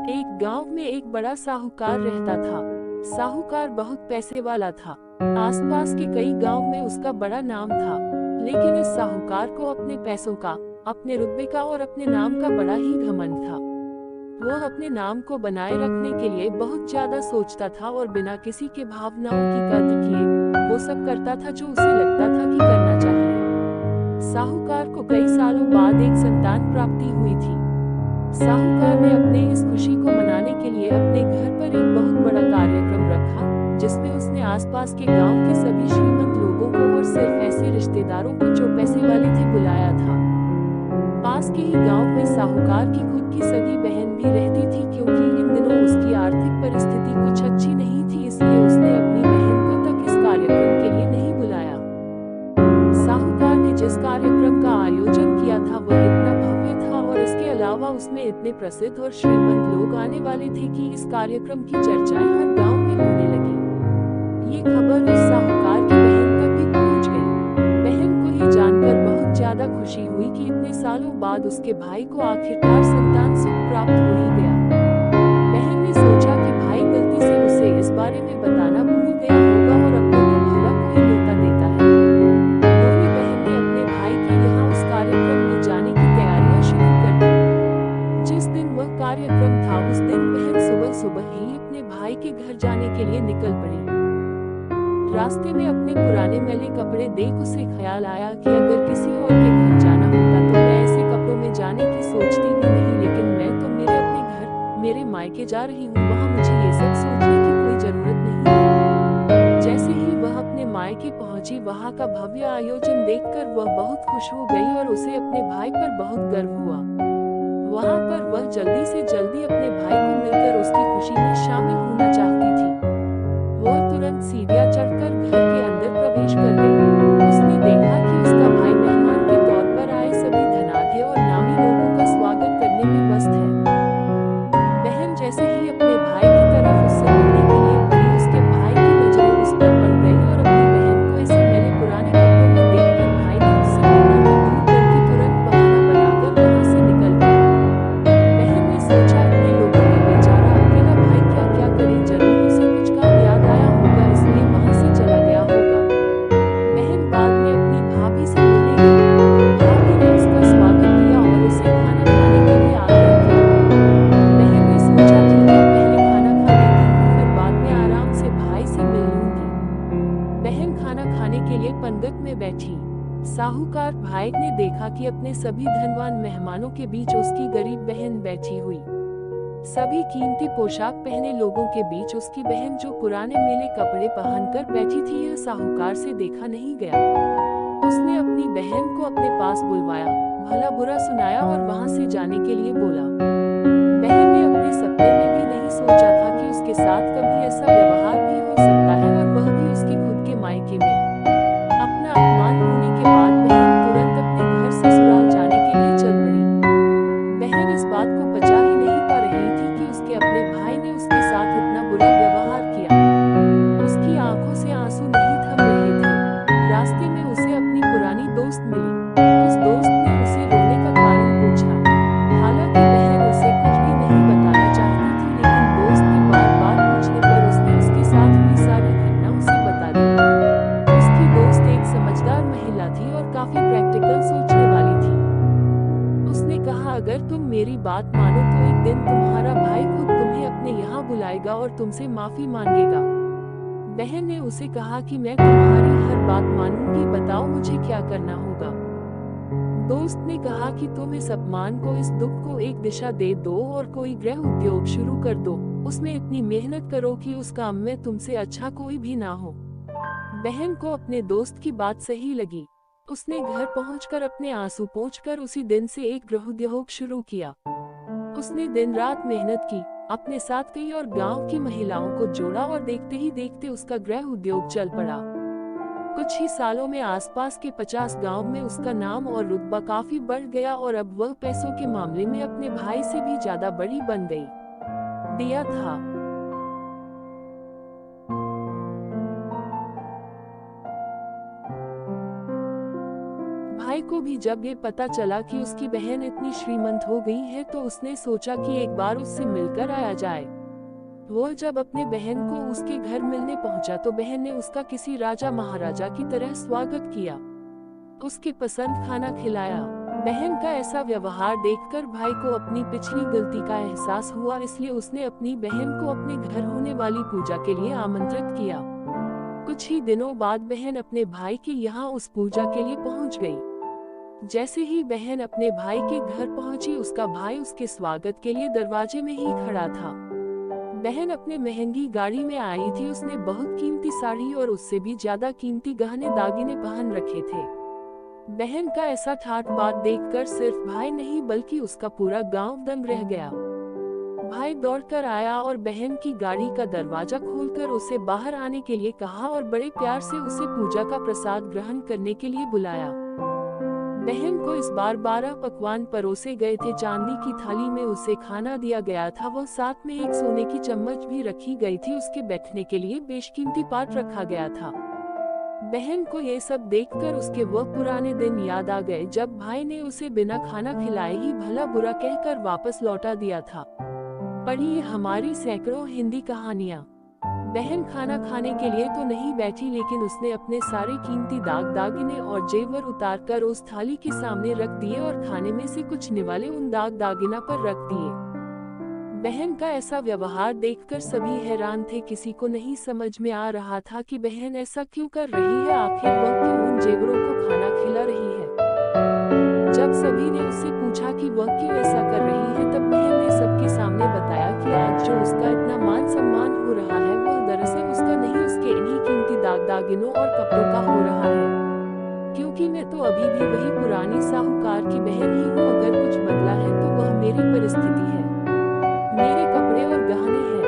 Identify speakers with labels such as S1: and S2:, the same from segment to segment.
S1: एक गांव में एक बड़ा साहूकार रहता था। साहूकार बहुत पैसे वाला था। आसपास के कई गांव में उसका बड़ा नाम था। लेकिन इस साहूकार को अपने पैसों का, अपने रुतबे का और अपने नाम का बड़ा ही घमंड था। वह अपने नाम को बनाए रखने के लिए बहुत ज्यादा सोचता था और बिना किसी के भावनाओं की कद्र किए वो सब करता था जो उसे लगता था कि करना चाहिए। साहूकार को कई सालों बाद एक संतान प्राप्ति हुई थी। साहूकार ने अपने इस खुशी को मनाने के लिए अपने घर पर एक बहुत बड़ा कार्यक्रम रखा, जिसमें उसने आसपास के गांव के सभी श्रीमंत लोगों को और सिर्फ ऐसे रिश्तेदारों को जो पैसे वाले थे बुलाया था। पास के ही गांव में साहूकार की खुद की सगी बहन भी रहती थी। क्योंकि इन दिनों उसकी आर्थिक परिस्थिति कुछ अच्छी नहीं थी, इसलिए उसने अपनी बहन को तक इस कार्यक्रम के लिए नहीं बुलाया। साहूकार ने जिस कार्यक्रम का आयोजन किया था वह इतना भव्य था और इसके अलावा उसमें इतने प्रसिद्ध और श्रीमंत लोग आने वाले थे कि इस कार्यक्रम की चर्चाएं हर गांव में होने लगी। ये खबर उस साहूकार की बहन तक भी पहुंच गई। बहन को ये जानकर बहुत ज्यादा खुशी हुई कि इतने सालों बाद उसके भाई को आखिरकार संतान सुख प्राप्त हो ही गया। बहन ने सोचा कि भाई गलती से उसे इस बारे में बताना भूल गया होगा और अपनों को भला कोई न्योता देता है। दोनों बहन ने अपने भाई के यहाँ उस कार्यक्रम में जाने की तैयारियां शुरू कर दी। जिस दिन वह कार्यक्रम था उस दिन बहन सुबह सुबह ही अपने भाई के घर जाने के लिए निकल पड़ी। रास्ते में अपने पुराने मैले कपड़े देख उसे ख्याल आया कि अगर किसी और के घर जाना होता तो मैं ऐसे कपड़ों में जाने की सोचती भी नहीं, लेकिन मैं तो मेरे अपने घर, मेरे मायके जा रही हूँ, वहाँ मुझे ये सब सोचने की कोई जरूरत नहीं है। जैसे ही वह अपने मायके पहुंची, वहाँ का भव्य आयोजन देखकर वह बहुत खुश हो गई और उसे अपने भाई पर बहुत गर्व हुआ। वहाँ पर वह जल्दी से जल्दी अपने भाई को मिलकर उसकी खुशी में शामिल होना चाहती थी। वह तुरंत सीढ़ियां चढ़कर घर के अंदर प्रवेश कर गई। उसने देखा कि उसका भाई मेहमान के तौर पर आए सभी धनाढ्य और नामी लोगों का स्वागत करने में व्यस्त है। बहन जैसे ही अपने भाई की तरफ उससे मिलने के लिए बढ़ी, उसके भाई की नजरें उस पर पड़ गई और अपनी बहन को ऐसे मैले पुराने कपड़ों में देखकर भाई ने उससे मिलना तो दूर करके तुरंत बहाना बनाकर वहां से निकल गया। बहन ने सोचा इतने लोगों में बेचारा अकेला भाई क्या क्या करे, जरूर उसे कुछ काम याद आया होगा इसलिए वहां से चला गया होगा। बहन बाद में अपनी भाभी से मिलने गई। भाभी ने उसका स्वागत किया और उसे खाना खाने के लिए आग्रह किया। बहन ने सोचा ठीक है, पहले खाना खा लेती हूँ, फिर बाद में आराम से भाई से मिल लूंगी। बहन खाना खाने के लिए पंगत में बैठी। साहूकार भाई ने देखा कि अपने सभी धनवान मेहमानों के बीच उसकी गरीब बहन बैठी हुई। सभी कीमती पोशाक पहने लोगों के बीच उसकी बहन जो पुराने मेले कपड़े पहनकर बैठी थी, यह साहूकार से देखा नहीं गया। उसने अपनी बहन को अपने पास बुलवाया, भला बुरा सुनाया और वहां से जाने के लिए बोला। बहन ने अपने सपने में भी नहीं सोचा था कि उसके साथ कभी ऐसा व्यवहार भी हो सकता है, और वह भी उसके खुद के मायके में। अपना अपमान होने के बाद बहन तुरंत अपने घर ससुराल जाने के लिए चल पड़ी। बहन इस बात को पचा ही नहीं पा रही थी कि उसके अपने भाई ने उसके साथ इतना बुरा व्यवहार किया। उसकी आंखों से आंसू नहीं थम रहे थे। रास्ते में उसे अपनी पुरानी दोस्त मिली। उस दोस्त ने उसे रोने का कारण पूछा। हालांकि बहन उसे कुछ भी नहीं बताना चाहती थी, लेकिन दोस्त के बार बार पूछने पर उसने उसके साथ हुई सारी घटना उसे बता दी। उसकी दोस्त एक समझदार महिला थी और काफी प्रैक्टिकल सोचने वाली थी। उसने कहा, अगर तुम मेरी बात मानो तो एक दिन तुम्हारा भाई खुद तुम्हें अपने यहाँ बुलाएगा और तुमसे माफी मांगेगा। बहन ने उसे कहा कि मैं तुम्हारी हर बात मानूंगी, बताओ मुझे क्या करना होगा। दोस्त ने कहा कि तुम इस अपमान को, इस दुख को एक दिशा दे दो और कोई गृह उद्योग शुरू कर दो। उसमें इतनी मेहनत करो कि उस काम में तुमसे अच्छा कोई भी ना हो। बहन को अपने दोस्त की बात सही लगी। उसने घर पहुंचकर अपने आंसू पोंछकर उसी दिन से एक गृह उद्योग शुरू किया। उसने दिन रात मेहनत की, अपने साथ कई और गांव की महिलाओं को जोड़ा और देखते ही देखते उसका गृह उद्योग चल पड़ा। कुछ ही सालों में आसपास के 50 गांव में उसका नाम और रुतबा काफी बढ़ गया और अब वह पैसों के मामले में अपने भाई से भी ज्यादा बड़ी बन गई। दिया था। भाई को भी जब ये पता चला कि उसकी बहन इतनी श्रीमंत हो गई है तो उसने सोचा कि एक बार उससे मिलकर आया जाए। वो जब अपने बहन को उसके घर मिलने पहुंचा तो बहन ने उसका किसी राजा महाराजा की तरह स्वागत किया, उसके पसंद खाना खिलाया। बहन का ऐसा व्यवहार देखकर भाई को अपनी पिछली गलती का एहसास हुआ, इसलिए उसने अपनी बहन को अपने घर होने वाली पूजा के लिए आमंत्रित किया। कुछ ही दिनों बाद बहन अपने भाई के यहाँ उस पूजा के लिए पहुँच गई। जैसे ही बहन अपने भाई के घर पहुंची, उसका भाई उसके स्वागत के लिए दरवाजे में ही खड़ा था। बहन अपने महंगी गाड़ी में आई थी, उसने बहुत कीमती साड़ी और उससे भी ज्यादा कीमती गहने दागिने पहन रखे थे। बहन का ऐसा ठाट बाट देखकर सिर्फ भाई नहीं बल्कि उसका पूरा गांव दंग रह गया। भाई दौड़कर आया और बहन की गाड़ी का दरवाजा खोलकर उसे बाहर आने के लिए कहा और बड़े प्यार से उसे पूजा का प्रसाद ग्रहण करने के लिए बुलाया। बहन को इस बार 12 पकवान परोसे गए थे, चांदी की थाली में उसे खाना दिया गया था, वो साथ में एक सोने की चम्मच भी रखी गई थी, उसके बैठने के लिए बेशकीमती पाट रखा गया था। बहन को ये सब देखकर उसके वह पुराने दिन याद आ गए जब भाई ने उसे बिना खाना खिलाए ही भला बुरा कहकर वापस लौटा दिया था। पढ़िए हमारी सैकड़ों हिंदी कहानियाँ। बहन खाना खाने के लिए तो नहीं बैठी, लेकिन उसने अपने सारे कीमती दागिने और जेवर उतारकर उस थाली के सामने रख दिए और खाने में से कुछ निवाले उन दागिना पर रख दिए। बहन का ऐसा व्यवहार देखकर सभी हैरान थे, किसी को नहीं समझ में आ रहा था कि बहन ऐसा क्यों कर रही है, आखिर वह क्यों उन जेवरों को खाना खिला रही है। जब सभी ने उससे पूछा कि वह क्यों ऐसा कर रही है, तब बहन ने सबके सामने बताया कि आज जो उसका इतना मान सम्मान हो रहा है वह दरअसल उसका नहीं, उसके इन्हीं कीमती दागिनों और कपड़ों का हो रहा है, क्योंकि मैं तो अभी भी वही पुरानी साहूकार की बहन ही हूँ। अगर कुछ बदला है तो वह मेरी परिस्थिति है, मेरे कपड़े और गहने हैं।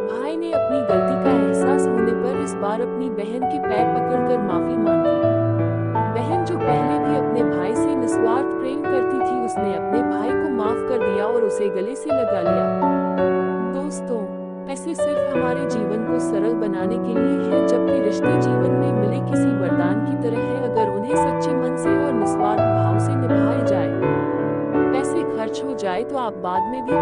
S1: भाई ने अपनी गलती का एहसास होने पर इस बार अपनी बहन के पैर पकड़कर माफी मांगी। बहन जो पहले भी अपने भाई से निस्वार्थ प्रेम करती थी, उसने अपने भाई को माफ कर दिया और उसे गले से लगा लिया। दोस्तों, पैसे सिर्फ हमारे जीवन को सरल बनाने के लिए है, जबकि रिश्ते जीवन में मिले किसी वरदान की तरह है, अगर उन्हें सच्चे मन से और निस्वार्थ भाव से निभाए जाए। पैसे खर्च हो जाए तो आप बाद में भी